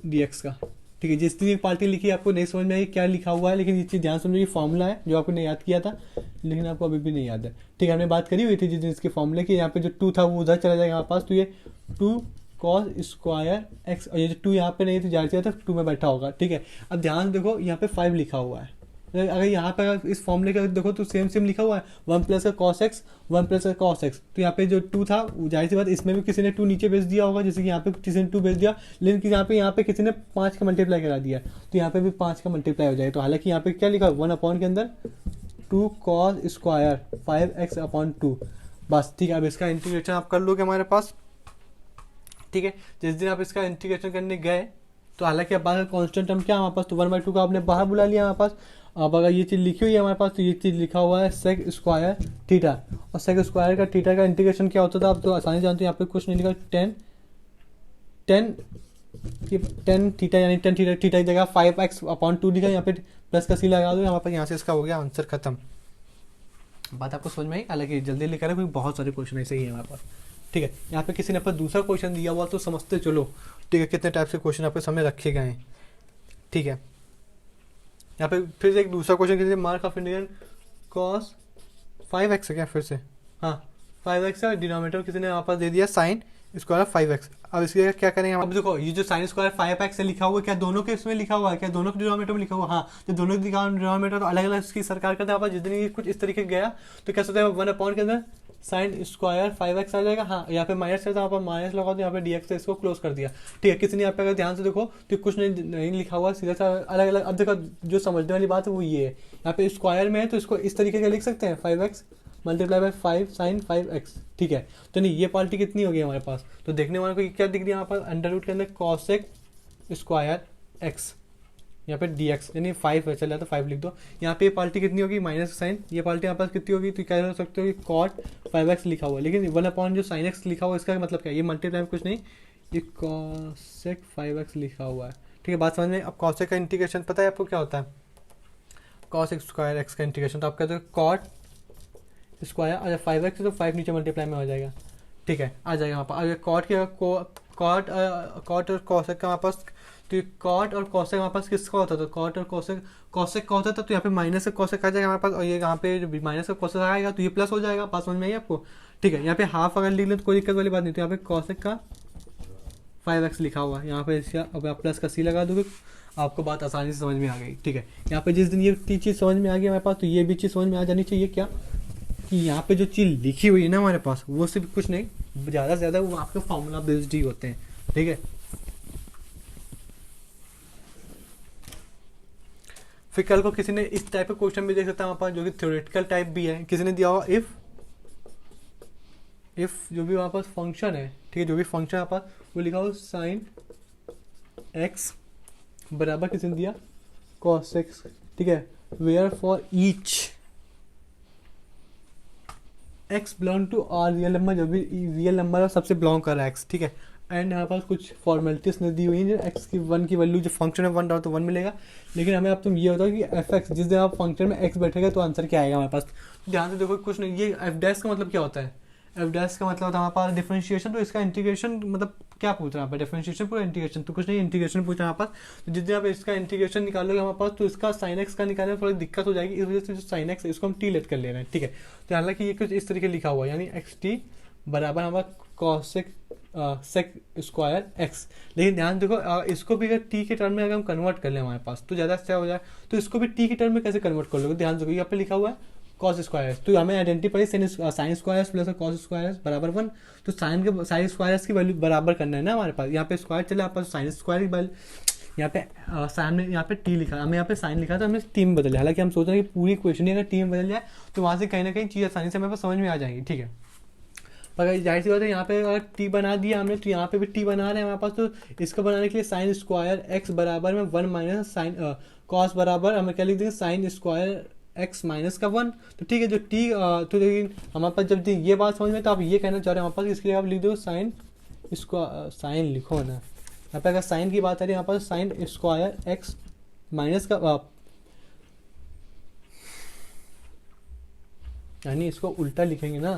डी एक्स का, ठीक है। जिस दिन एक पार्टी लिखी आपको नहीं समझ में आई क्या लिखा हुआ है, लेकिन ये चीज़ ध्यान समझिए, फॉर्मूला है जो आपने याद किया था, लेकिन आपको अभी भी नहीं याद है, ठीक है। हमने बात करी हुई थी जिस दिन इसके फॉर्मूले की, यहाँ पे जो 2 था वो उधर चला जाएगा हमारे पास, तो ये 2 कॉस स्क्वायर एक्स, और ये जो 2 यहाँ पे नहीं तो जाहिर सी बात है 2 में बैठा होगा, ठीक है। अब ध्यान देखो यहाँ पे 5 लिखा हुआ है, अगर यहाँ पे अगर इस फॉर्मूले का देखो तो सेम सेम लिखा हुआ है, 1 प्लस का कॉस एक्स 1 प्लस का कॉस एक्स। तो यहाँ पे जो 2 था, जाहिर सी बात इसमें भी किसी ने 2 नीचे भेज दिया होगा, जैसे कि यहाँ पे किसी ने 2 भेज दिया, लेकिन यहाँ पे किसी ने 5 का मल्टीप्लाई करा दिया, तो यहाँ पे भी 5 का मल्टीप्लाई हो जाएगा। तो हालांकि यहाँ पे क्या लिखा, 1 अपॉन के अंदर 2 कॉस स्क्वायर 5x अपॉन 2, बस ठीक है। अब इसका इंटीग्रेशन आप कर लोगे हमारे पास, ठीक है। जिस दिन आप इसका इंटीग्रेशन करने गए तो हालांकि अब बाहर कांस्टेंट टर्म क्या है हमारे पास, तो 1/2 का आपने बाहर बुला लिया हमारे पास। अब अगर ये चीज़ लिखी हुई है हमारे पास, तो ये चीज़ लिखा हुआ है सेक स्क्वायर थीटा, और सेक स्क्वायर का थीटा का इंटीग्रेशन क्या होता था आप तो आसानी जानते हो। यहाँ पे कुछ नहीं लिखा, 10 थीटा, यानी 10 थीटा थीटा की जगह 5x अपॉन 2 लिखा, यहाँ पे प्लस का सी लगा दो, यहाँ पर यहाँ से इसका हो गया आंसर खत्म। बात आपको समझ में आई, हालांकि जल्दी लिखा है क्योंकि बहुत सारे क्वेश्चन ऐसे ही है हमारे पास, ठीक है। यहाँ पे किसी ने अपना दूसरा क्वेश्चन दिया हुआ तो समझते चलो, ठीक है, कितने टाइप से क्वेश्चन आपके सामने रखे गए हैं, ठीक है। यहाँ पे फिर से एक दूसरा क्वेश्चन किसी mark of Indian cos 5x है क्या, फिर से हाँ 5x है, डिनोमिनेटर किसी ने यहाँ पर दे दिया साइन स्क्वायर 5x। अब इसके क्या करेंगे, अब देखो ये जो साइन स्क्वायर 5x लिखा हुआ है, क्या दोनों के इसमें लिखा हुआ है, क्या दोनों के डिनोमिनेटर में लिखा हुआ है, हाँ। तो दोनों के डिनोमिनेटर तो अलग अलग इसकी सरकार करता है, जिस दिन ये कुछ इस तरीके गया तो क्या सोचते हैं 1 अपॉन के अंदर साइन स्क्वायर 5x आ जाएगा, हाँ। यहाँ पे माइनस करता है, माइनस लगा दो, यहाँ पे dx से इसको क्लोज कर दिया, ठीक है। किसी ने यहाँ पे अगर ध्यान से देखो तो कुछ नहीं लिखा हुआ, सीधा सा अलग अलग। अब देखो जो समझने वाली बात है वो ये है, यहाँ पे स्क्वायर में है तो इसको इस तरीके का लिख सकते हैं 5x multiply by 5 sign 5x, ठीक है। तो नहीं, ये पार्टी कितनी होगी हमारे पास, तो देखने वाले को क्या दिख रही है यहाँ पर, अंडर रूट के अंदर कॉसेक स्क्वायर x, यहाँ पे dx यानी 5 है, चल तो 5 लिख दो। यहाँ पे ये पार्टी कितनी होगी, माइनस साइन, ये पार्टी यहाँ पास कितनी होगी, तो क्या कर सकते हो कि कॉट 5x लिखा हुआ है, लेकिन 1 अपॉन जो साइन x लिखा हुआ है इसका मतलब क्या है, ये मल्टीप्लाई में कुछ नहीं, ये कॉसेक 5x लिखा हुआ है, ठीक है। बात समझ में। अब कॉसेक का इंटीग्रेशन पता है आपको क्या होता है, कॉसेक स्क्वायर x का इंटीग्रेशन, तो आप कहते हो कॉट स्क्वायर, अगर 5x है तो 5 नीचे मल्टीप्लाई में हो जाएगा, ठीक है, आ जाएगा वहाँ पर। अगर कॉट के कॉट और कॉसेक का हमारे पास, तो कॉट और कॉसेक हमारे पास किसका होता था, कॉट और कॉसेक का होता था, तो यहाँ पे माइनस का कॉसेक आ जाएगा हमारे पास, और ये यहाँ पे जो माइनस का कॉसेक आएगा तो ये प्लस हो जाएगा। पास समझ में आई आपको, ठीक है। यहाँ पे हाफ अगर लिख लें तो कोई दिक्कत वाली बात नहीं, तो यहाँ पे कॉसेक का 5x लिखा हुआ है, यहाँ पे इसका अब आप प्लस का सी लगा दोगे, आपको बात आसानी से समझ में आ गई, ठीक है। यहाँ पे जिस दिन ये चीज़ समझ में आ गई हमारे पास, तो ये भी चीज़ समझ में आ जानी चाहिए क्या, कि यहाँ पे जो चीज़ लिखी हुई है ना हमारे पास, वो सिर्फ कुछ नहीं, ज़्यादा से ज़्यादा वो आपके फॉर्मूला बेस्ड ही होते हैं, ठीक है। फिर कल को किसी ने इस टाइप का क्वेश्चन भी देख सकता है हमारे पास, जो कि थ्योरेटिकल टाइप भी है। किसी ने दिया हुआ इफ जो भी हमारे पास फंक्शन है, ठीक है, जो भी फंक्शन हमारे पास वो लिखा हो साइन एक्स बराबर किसी ने दिया कॉस एक्स, ठीक है, where for each x belong to are real number, जो भी रियल नंबर है सबसे बिलोंग कर रहा है एक्स, ठीक है। एंड हमारे पास कुछ फॉर्मेलिटीज ने दी हुई है, एक्स की 1 की वैल्यू जो फंक्शन है 1 डालो तो 1 मिलेगा, लेकिन हमें अब तुम ये होता है कि एफ एक्स, जिस दिन आप फंक्शन में एक्स बैठेगा तो आंसर क्या आएगा हमारे पास। ध्यान से देखो कुछ नहीं, ये एफ डैश का मतलब क्या होता है, एफ डैश का मतलब होता है हमारे पास डिफरेंशिएशन, तो इसका इंटीग्रेशन मतलब क्या पूछ रहा है यहाँ पर, डिफरेंशिएशन पूरा इंटीग्रेशन तो कुछ नहीं, इंटीग्रेशन पूछ रहा है यहाँ पास। तो जिस दिन आप इसका इंटीग्रेशन निकालोगे हमारे पास, तो इसका साइन एक्स का निकालने में थोड़ी दिक्कत हो जाएगी, इस वजह से जो साइन एक्स है इसको हम टी लेट कर ले रहे हैं, ठीक है। तो हालांकि ये कुछ इस तरीके लिखा हुआ है, यानी एक्स टी बराबर हमारा कॉसेक सेक स्क्वायर एक्स, लेकिन ध्यान देखो इसको भी अगर टी के टर्म में अगर हम कन्वर्ट कर लें हमारे पास तो ज़्यादा अच्छा हो जाए, तो इसको भी टी के टर्म में कैसे कन्वर्ट कर लोगे, ध्यान देखो यहाँ पे लिखा हुआ है कॉस स्क्वायर, तो हमें identify sine square plus cos square बराबर 1, तो साइन स्क्वायर की वैल्यू बराबर करना है ना हमारे पास, यहाँ पे स्क्वायर चले आप पास साइन स्क्वायर की वैल्यू, यहाँ पे सामने यहाँ पे टी लिखा, हमें यहाँ पे साइन लिखा तो हमने टी में बदल, हालांकि हम सोच रहे हैं कि पूरी क्वेश्चन ही अगर टी में बदल जाए तो वहाँ से कहीं ना कहीं चीज़ आसानी से हमें पास समझ में आ जाएगी, ठीक है। पर जाहिर सी बात है यहाँ पे अगर टी बना दिया हमने तो यहाँ पे भी टी बना रहे हैं हमारे पास, तो इसको बनाने के लिए साइन स्क्वायर एक्स बराबर में 1 माइनस साइन कॉस बराबर हमें क्या लिख देंगे साइन स्क्वायर एक्स माइनस का 1, तो ठीक है। जो टी तो लेकिन हमारे पास जब ये बात समझ में तो आप ये कहना चाह रहे हैं हमारे पास, इसके लिए आप लिख दो साइन साइन लिखो ना, यहाँ पे अगर साइन की बात आ रही है यहाँ पर साइन स्क्वायर एक्स माइनस का यानी इसको उल्टा लिखेंगे ना,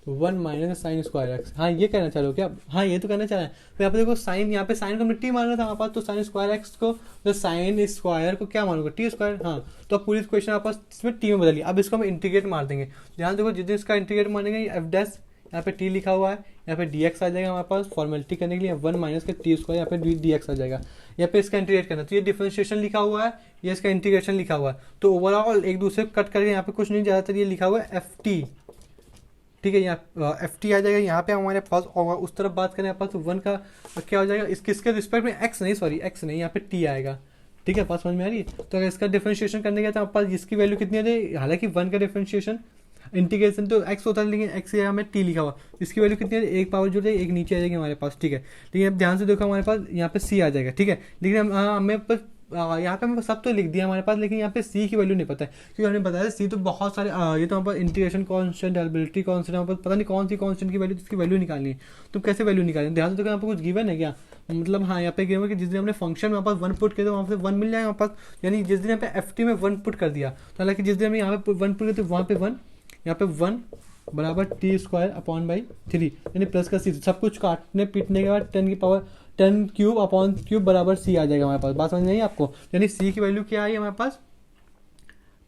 तो 1 माइनस साइन स्क्वायर एक्स, हाँ ये कहना चाह रहे हो क्या, हाँ ये तो कहना चाह रहे हैं। तो यहाँ पे देखो साइन, यहाँ पे साइन को हमने टी माना था हमारे पास, तो साइन स्क्वायर एक्स को, तो साइन स्क्वायर को क्या मानोगे टी स्क्वायर, हाँ। तो अब पूरी क्वेश्चन आपस इसमें टी में बदलिए, अब इसको हम इंटीग्रेट मार देंगे, ध्यान देखो जिस दिन इसका इंटीग्रेट मारेंगे एफ डैश यहाँ पे टी लिखा हुआ है, यहाँ पे डी एक्स आ जाएगा हमारे पास फॉर्मेलिटी करने के लिए, 1 माइनस का टी स्क्वायर, यहाँ पे डी एक्स आ जाएगा। यहाँ पे इसका इंटीग्रेट करना, तो ये डिफरेंशिएशन लिखा हुआ है, ये इसका इंटीग्रेशन लिखा हुआ है। तो ओवरऑल एक दूसरे को कट करके यहाँ पे कुछ नहीं, ज़्यादातर ये लिखा हुआ है एफ टी, ठीक है, यहाँ एफ टी आ जाएगा यहाँ पे हमारे पास। और उस तरफ बात करें यहाँ पास 1 का क्या हो जाएगा, इसके रिस्पेक्ट में एक्स नहीं, सॉरी एक्स नहीं, यहाँ पे टी आएगा, ठीक है, पास समझ में आ रही है। तो अगर इसका डिफरेंशिएशन करने गया तो हमारे पास इसकी वैल्यू कितनी आ जाएगी, हालांकि 1 का डिफरेंशिएशन इंटीग्रेशन तो एक्स होता है, लेकिन एक्स यहाँ में टी लिखा हुआ, इसकी वैल्यू कितनी आ जाएगी, एक पावर जो है एक नीचे आ जाएगी हमारे पास, ठीक है। लेकिन अब ध्यान से देखो हमारे पास यहाँ पे सी आ जाएगा, ठीक है। लेकिन हमें यहाँ पे हमें सब तो लिख दिया हमारे पास, लेकिन यहाँ पे सी की वैल्यू नहीं पता है, क्योंकि हमने बताया सी तो बहुत सारे ये तो हमारे पास इंटीग्रेशन कांस्टेंट, एलिबिलिटी कांस्टेंट, हमारे पास पता नहीं कौन सी कांस्टेंट की वैल्यू, इसकी वैल्यू निकालनी है। तो कैसे वैल्यू निकालें, ध्यान से देखो यहाँ पे कुछ गिवन है क्या, मतलब हाँ यहाँ पे गिवन है कि जिस दिन हमने फंक्शन में हमारे पास 1 पुट किया तो वहाँ पे 1 मिल जाएगा हमारे पास, यानी जिस दिन यहाँ पे एफ टी में 1 पुट कर दिया, तो हालांकि जिस दिन हमने यहाँ पे 1 पुट किया तो वहाँ पे 1, यहाँ पे 1 बराबर टी स्क्वायर अपॉन बाई 3, यानी प्लस का सी, सब कुछ काटने पीटने के बाद 10 की पावर 10 क्यूब अपॉन क्यूब बराबर सी आ जाएगा हमारे पास। बात समझ नहीं है आपको, यानी सी की वैल्यू क्या आई हमारे पास,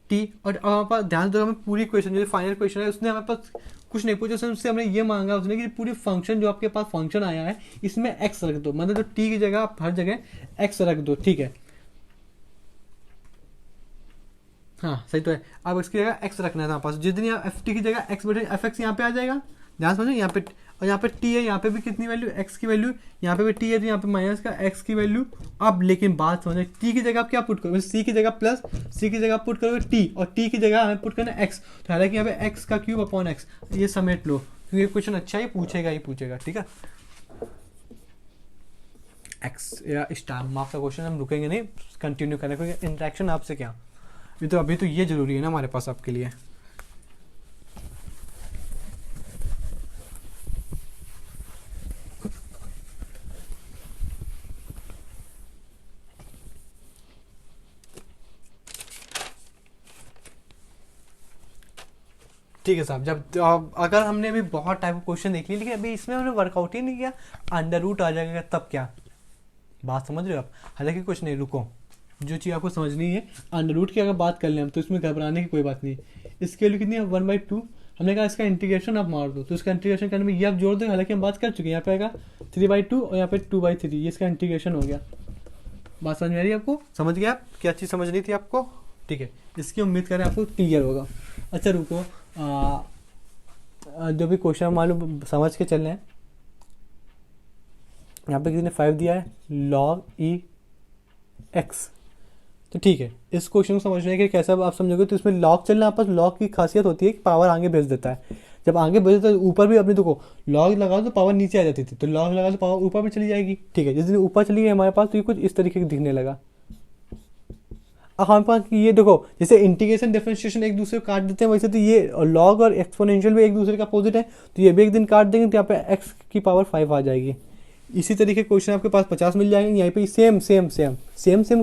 टी। और हमारे पास ध्यान दो, हमें पूरी क्वेश्चन जो फाइनल क्वेश्चन है उसने हमारे पास कुछ नहीं पूछा, उससे हमने ये मांगा उसने कि पूरी फंक्शन जो आपके पास फंक्शन आया है इसमें एक्स रख दो, मतलब तो टी की जगह आप हर जगह एक्स रख दो, ठीक है। हाँ सही तो है, अब इसकी जगह एक्स रखना है हमारे पास, जिस दिन यहाँ एफ टी की जगह एक्स बैठे एफ एक्स यहाँ पे आ जाएगा, ध्यान समझो यहाँ पे, और यहाँ पे टी है, यहाँ पे भी कितनी वैल्यू एक्स की वैल्यू, यहाँ पे भी टी है तो यहाँ पे माइनस का एक्स की वैल्यू। अब लेकिन बात समझो, टी की जगह आप क्या पुट करोगे, सी की जगह प्लस, सी की जगह पुट करोगे टी, और टी की जगह हमें पुट करना एक्स, तो हालांकि यहाँ पे एक्स का क्यूब अपॉन एक्स, ये समेट लो क्योंकि क्वेश्चन अच्छा ही पूछेगा, ठीक है। एक्स या स्टार मार्क का क्वेश्चन हम रुकेंगे नहीं, कंटिन्यू करें, क्योंकि इंटरेक्शन आपसे क्या, ये तो अभी तो ये जरूरी है ना हमारे पास आपके लिए। ठीक है साहब, जब अगर हमने अभी बहुत टाइप ऑफ क्वेश्चन देख लिए, लेकिन अभी इसमें हमने वर्कआउट ही नहीं किया, अंडर रूट आ जाएगा तब क्या, बात समझ रहे हो आप। हालांकि कुछ नहीं, रुको, जो चीज़ आपको समझनी है, अंडर रूट की अगर बात कर लें हम तो इसमें घबराने की कोई बात नहीं। इसके लिए कितनी है 1/2, हमने कहा इसका इंटीग्रेशन आप मार दो, तो इसका इंटीग्रेशन करने में ये आप जोड़ दो, हालांकि हम बात कर चुके हैं, यहाँ पे आएगा 3/2 और यहाँ पे 2/3, ये इसका इंटीग्रेशन हो गया। बात समझ में आ रही है आपको, समझ गया आप क्या चीज़ समझनी थी आपको, ठीक है। इसकी उम्मीद करें आपको क्लियर होगा। अच्छा रुको, जो भी क्वेश्चन मालूम समझ के चल रहे हैं, यहाँ पे किसी ने 5 दिया है log e x, तो ठीक है, इस क्वेश्चन को समझने के कैसा आप समझोगे, तो इसमें लॉग चलना, आपस लॉग की खासियत होती है कि पावर आगे भेज देता है, जब आगे भेज देता है ऊपर भी, अपने देखो लॉग लगाओ तो पावर नीचे आ जाती थी, तो लॉग लगाओ तो पावर ऊपर भी चली जाएगी, ठीक है। जिस दिन ऊपर चली गई हमारे पास तो ये कुछ इस तरीके से दिखने लगा। अब हमारे पास ये देखो, जैसे इंटीग्रेशन डिफरेंशिएशन एक दूसरे को काट देते हैं, वैसे तो ये लॉग और एक्सपोनेंशियल भी एक दूसरे का अपोजिट है, तो ये भी एक दिन काट देंगे तो यहाँ पे x की पावर 5 आ जाएगी। इसी तरीके क्वेश्चन आपके पास 50 मिल जाएंगे, यहाँ पे सेम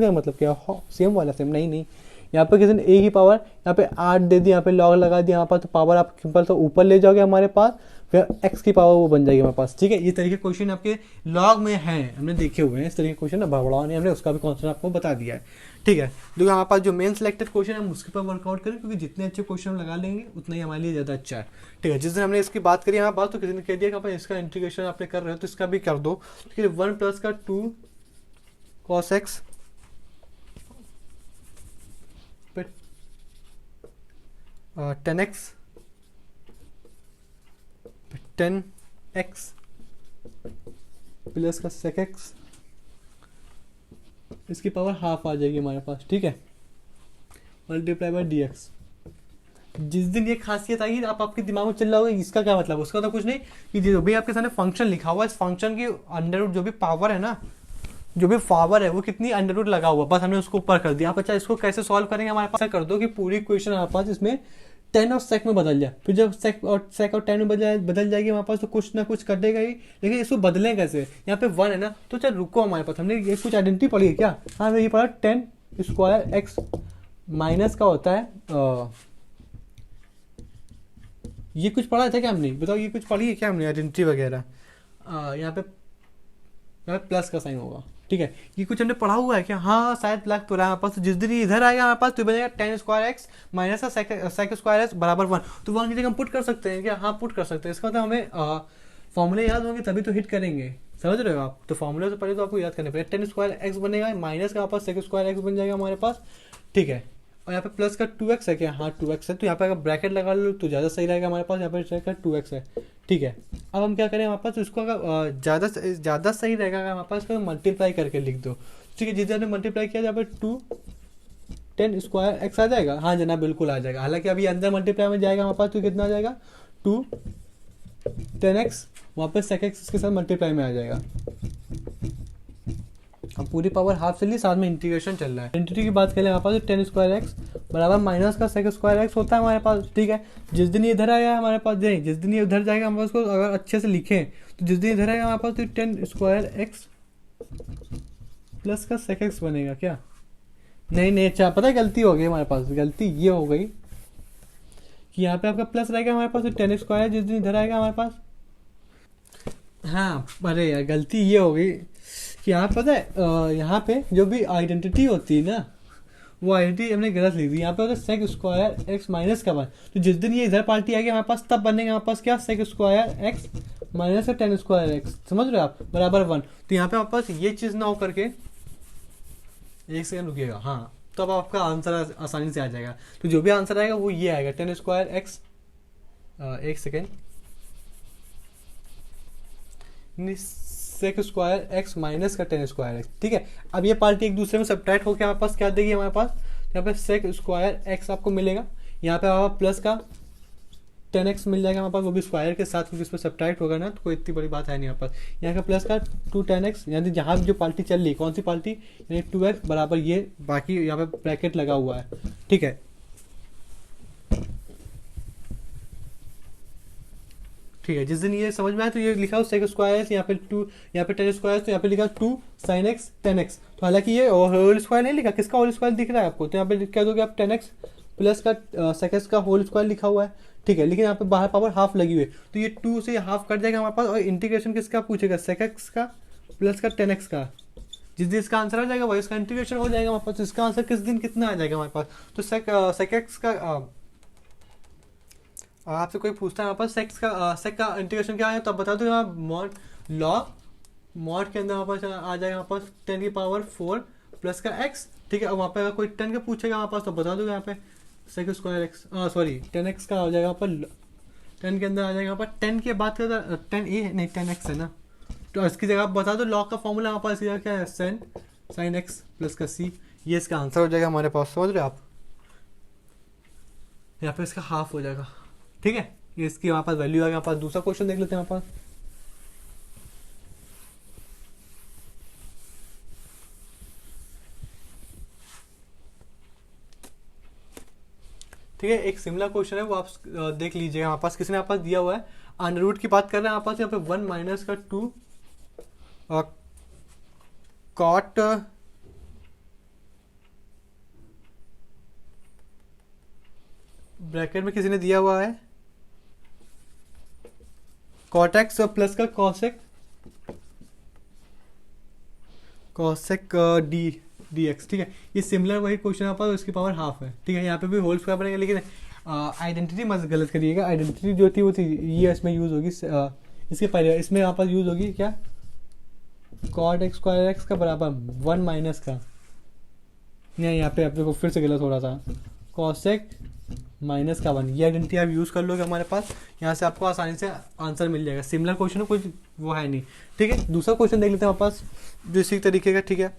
का मतलब क्या, सेम वाला सेम नहीं, यहाँ पे किसी ने a की पावर यहाँ पे 8 दे दी, यहाँ पे लॉग लगा दिया, यहाँ पर तो पावर आप सिंपल तो ऊपर ले जाओगे हमारे पास, फिर x की पावर वो बन जाएगी हमारे पास, ठीक है। ये तरीके क्वेश्चन आपके लॉग में हैं, हमने देखे हुए हैं इस तरीके क्वेश्चन, भड़बड़ा ने हमने उसका भी कॉन्सेप्ट आपको बता दिया है, ठीक है। देखो हमारे पास जो मेन सिलेक्टेड क्वेश्चन है हम उसके पर वर्कआउट करें, क्योंकि जितने अच्छे क्वेश्चन हम लगा लेंगे उतना ही हमारे लिए ज़्यादा अच्छा है, ठीक है। जिस दिन हमने इसकी बात करी हमारे पास, तो किसी ने कह दिया कि अपन इसका इंटीग्रेशन आपने कर रहे हो तो इसका भी कर दो, ठीक है। 1 प्लस का 2 cos x 10x 10x plus का sec x, इसकी पावर हाफ आ जाएगी हमारे पास, ठीक है, मल्टीप्लाई बाय dx। जिस दिन ये खासियत आएगी आप आपके दिमाग में चल रहा होगा इसका क्या मतलब, उसका तो कुछ नहीं, कि जो भी आपके सामने फंक्शन लिखा हुआ है, इस फंक्शन की अंडर रूट जो भी पावर है ना, जो भी पावर है वो कितनी अंडर रूट लगा हुआ, बस हमने उसको ऊपर कर दिया। आप अच्छा इसको कैसे सॉल्व करेंगे, हमारे पास कर दो कि पूरी इक्वेशन हमारे पास इसमें 10 और sec में बदल जाए, फिर जब sec और 10 में बदल जाएगी हमारे पास, तो कुछ ना कुछ कटेगा ही, लेकिन इसको बदलें कैसे, यहाँ पे 1 है ना, तो चल रुको, हमारे पास हमने ये कुछ आइडेंटिटी पढ़ी है क्या, हाँ ये पढ़ा 10 स्क्वायर एक्स माइनस का होता है ये कुछ पढ़ा था क्या हमने, बताओ ये कुछ पढ़ी है क्या हमने आइडेंटिटी वगैरह, यहाँ पे यहाँ पे प्लस का साइन होगा। ठीक है, ये कुछ हमने पढ़ा हुआ है क्या? हाँ शायद लग तो रहा है हमारे पास। तो जिस दिन ये इधर आएगा हमारे पास तो बनेगा टेन स्क्वायर एक्स माइनस का सेक स्क्वायर एक्स बराबर 1। तो 1 की जगह हम पुट कर सकते हैं क्या? हाँ पुट कर सकते हैं। इसका मतलब हमें फॉर्मूले याद होंगे तभी तो हिट करेंगे, समझ रहे हो आप? तो फॉर्मूले से पहले तो आपको याद करने पड़ेगा। टेन स्क्वायर एक्स बनेगा माइनस का हमारे पास सेक स्क्वायर एक्स बन जाएगा हमारे पास। ठीक है, और यहाँ पे प्लस का 2x है क्या? हाँ 2x है। तो यहाँ पे अगर ब्रैकेट लगा लो तो ज़्यादा सही रहेगा हमारे पास। यहाँ पे 2x है। ठीक है, अब हम क्या करें हमारे पास इसको अगर ज़्यादा सही रहेगा अगर हमारे पास इसको मल्टीप्लाई करके लिख दो। ठीक है, जिस हमने मल्टीप्लाई किया यहाँ पे 2 10 स्क्वायर एक्स आ जाएगा। हाँ जना बिल्कुल आ जाएगा। हालांकि अभी अंदर मल्टीप्लाई में जाएगा हमारे पास तो कितना आ जाएगा 2 10x, वहाँ पे sec x इसके साथ मल्टीप्लाई में आ जाएगा। अब पूरी पावर हाफ चल रही, साथ में इंटीग्रेशन चल रहा है। इंटीग्रेशन की बात करें हमारे पास 10 स्क्वायर एक्स बराबर माइनस का सेक स्क्वायर एक्स होता है हमारे पास। ठीक है, जिस दिन ये इधर आएगा हमारे पास नहीं, जिस दिन ये उधर जाएगा हम उसको अगर अच्छे से लिखें तो जिस दिन इधर आएगा हमारे पास तो 10 स्क्वायर एक्स प्लस का सेक एक्स बनेगा क्या? नहीं अच्छा पता है गलती हो गई हमारे पास। गलती ये हो गई कि यहाँ पे आपका प्लस रहेगा हमारे पास तो 10 स्क्वायर जिस दिन इधर आएगा हमारे पास। हाँ अरे यार गलती ये हो गई कि यहाँ पता है यहाँ पे जो भी आइडेंटिटी होती है ना वो आइडेंटिटी हमने गलत लिख दी। यहाँ पे होता है सेक स्क्वायर एक्स माइनस का 1। तो जिस दिन ये इधर पार्टी आएगी हमारे पास तब बनेगा हमारे पास क्या? सेक स्क्वायर एक्स माइनस का 10 स्क्वायर एक्स, समझ रहे हो आप, बराबर 1। तो यहाँ पे हमारे पास ये चीज़ ना हो करके, एक सेकंड रुकिएगा, हाँ तो अब आपका आंसर आसानी से आ जाएगा। तो जो भी आंसर आएगा वो ये आएगा 10 स्क्वायर एक्स, एक second, sec square x minus का 10 स्क्वायर एक्स। ठीक है, अब ये पार्टी एक दूसरे में सब्ट्रैक्ट होकर हमारे पास क्या देगी हमारे पास? यहाँ पे सेक स्क्वायर एक्स आपको मिलेगा, यहाँ पे हमारे प्लस का 10x मिल जाएगा हमारे पास, वो भी स्क्वायर के साथ, क्योंकि इसमें सब्ट्रैक्ट होगा ना तो कोई इतनी बड़ी बात है नहीं हमारे पास। यहाँ का प्लस का 2 10x, यानी जहाँ जो पार्टी चल रही कौन सी पार्टी, यानी 2x बराबर ये, बाकी यहाँ पे ब्रैकेट लगा हुआ है। ठीक है, ठीक है, जिस दिन ये समझ में आया तो ये लिखा हो सेक स्क्वायर, यहाँ पे 2, यहाँ पे 10 स्क्वायर, तो यहाँ पे लिखा 2 sin x 10x। तो हालांकि ये होल स्क्वायर नहीं लिखा, किसका होल स्क्वायर दिख रहा है आपको? तो यहाँ पे कह दोगे आप 10x प्लस का सेक एक्स का होल स्क्वायर लिखा हुआ है। ठीक है, लेकिन यहाँ पे बाहर पावर हाफ लगी हुई है तो ये 2 से हाफ कट जाएगा हमारे पास, और इंटीग्रेशन किसका पूछेगा? सेक एक्स का प्लस का 10x का। जिस दिन इसका आंसर आ जाएगा वही इसका इंटीग्रेशन हो जाएगा हमारे पास। तो इसका आंसर किस दिन कितना आ जाएगा हमारे पास? तो सेक एक्स का आपसे कोई पूछता है हमारे पास सेक का इंटीग्रेशन क्या है तो आप बता दो। मॉड मॉड के अंदर हमारे पास आ जाएगा हमारे पास 10 की पावर 4 प्लस का x। ठीक है, और वहाँ पे अगर कोई 10 का पूछेगा हमारे पास तो बता दो यहाँ पे सेक स्क्वायर एक्स, सॉरी 10x का हो जाएगा यहाँ पर, 10 के अंदर आ जाएगा यहाँ पर। 10 की बात करता 10 ये नहीं 10x है ना, तो इसकी जगह आप बता दो लॉग का फॉर्मूला हमारे पास क्या है? साइन एक्स प्लस का c, ये इसका आंसर हो जाएगा हमारे पास, समझ रहे आप? यहाँ पे इसका हाफ हो जाएगा। ठीक है, ये इसकी हमारे पास वैल्यू आ गया। हमारे पास दूसरा क्वेश्चन देख लेते हैं हमारे पास। ठीक है, एक सिमिलर क्वेश्चन है वो आप देख लीजिएगा। हमारे पास किसने हमारे पास दिया हुआ है? अंडर रूट की बात कर रहे हैं हमारे पास। यहाँ पे 1 माइनस का 2 कॉट ब्रैकेट में किसी ने दिया हुआ है कॉट एक्स प्लस का कॉसेक डी एक्स। ठीक है, ये सिमिलर वही क्वेश्चन है पास, उसकी पावर हाफ है। ठीक है, यहाँ पे भी होल स्क्वायर बनेगा, लेकिन आइडेंटिटी मत गलत करिएगा। आइडेंटिटी जो थी वो थी ये इसमें यूज होगी, इसके पहले इसमें यहाँ पर यूज होगी क्या? कॉट एक्स स्क्वायर एक्स का बराबर 1 माइनस का, नहीं यहाँ पे अपने को फिर से गलत हो रहा था, कॉसेक माइनस का 1। ये आइडेंटिटी आप यूज़ कर लोगे हमारे पास, यहाँ से आपको आसानी से आंसर मिल जाएगा। सिमिलर क्वेश्चन कुछ वो है नहीं। ठीक है, दूसरा क्वेश्चन देख लेते हैं हमारे पास जो इसी तरीके का। ठीक है,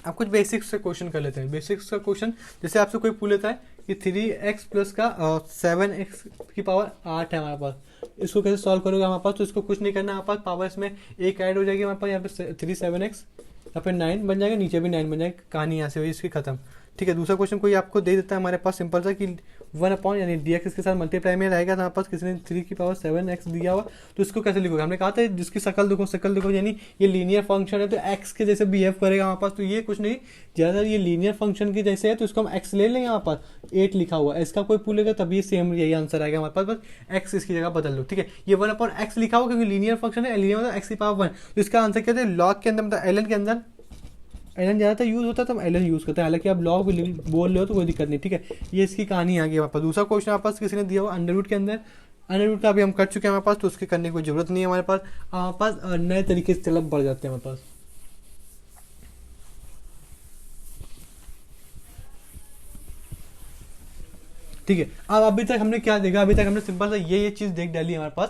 आप कुछ बेसिक्स से क्वेश्चन कर लेते हैं। बेसिक्स का क्वेश्चन जैसे आपसे कोई पूछ लेता है कि 3x प्लस का 7x की पावर 8 है हमारे पास, इसको कैसे सॉल्व करोगे हमारे पास? तो इसको कुछ नहीं करना, हमारे पास पावर इसमें एक ऐड हो जाएगी हमारे पास। यहाँ पे 3 7x, यहाँ पे 9 बन जाएगा, नीचे भी 9 बन जाएगा, कहानी यहाँ से हुई इसकी खत्म। ठीक है, दूसरा क्वेश्चन कोई आपको दे देता है हमारे पास सिंपल सा कि वन अपॉन यानी डी एक्स इसके साथ मल्टीप्लाई में रहेगा, तो हमारे पास किसी ने 3⁷ दिया हुआ, तो इसको कैसे लिखोगे, हमने कहा था जिसकी शकल देखो यानी ये लीनियर फंक्शन है तो एक्स के जैसे बिहेव करेगा हमारे पास, तो ये कुछ नहीं ज़्यादा ये लीनियर फंक्शन की जैसे है, तो इसको हम एक्स ले लेंगे, हमारे पास 8 लिखा हुआ है, इसका कोई पूछेगा तभी सेम यही आंसर आएगा हमारे पास, बस एक्स इसकी जगह बदल लो, ठीक है। ये वन अपॉन एक्स लिखा हुआ क्योंकि लीनियर फंक्शन है, लीनियर मतलब एक्स की पावर 1, तो इसका आंसर क्या है, लॉग के अंदर मतलब एल के अंदर एलन ज़्यादातर यूज़ होता है तो हम एलन यूज़ करते हैं, हालांकि आप लॉग बोल रहे हो तो कोई दिक्कत नहीं, ठीक है। ये इसकी कहानी आ गई हमारे पास। दूसरा क्वेश्चन हमारे पास किसी ने दिया हुआ अंडर रूट के अंदर, अंडर रूट का अभी हम कर चुके हैं हमारे पास, तो उसके करने की कोई जरूरत नहीं है हमारे पास नए तरीके से चलब बढ़ जाते हैं हमारे पास, ठीक है। अब अभी तक हमने क्या देखा, अभी तक हमने सिंपल सा ये चीज़ देख डाली हमारे पास।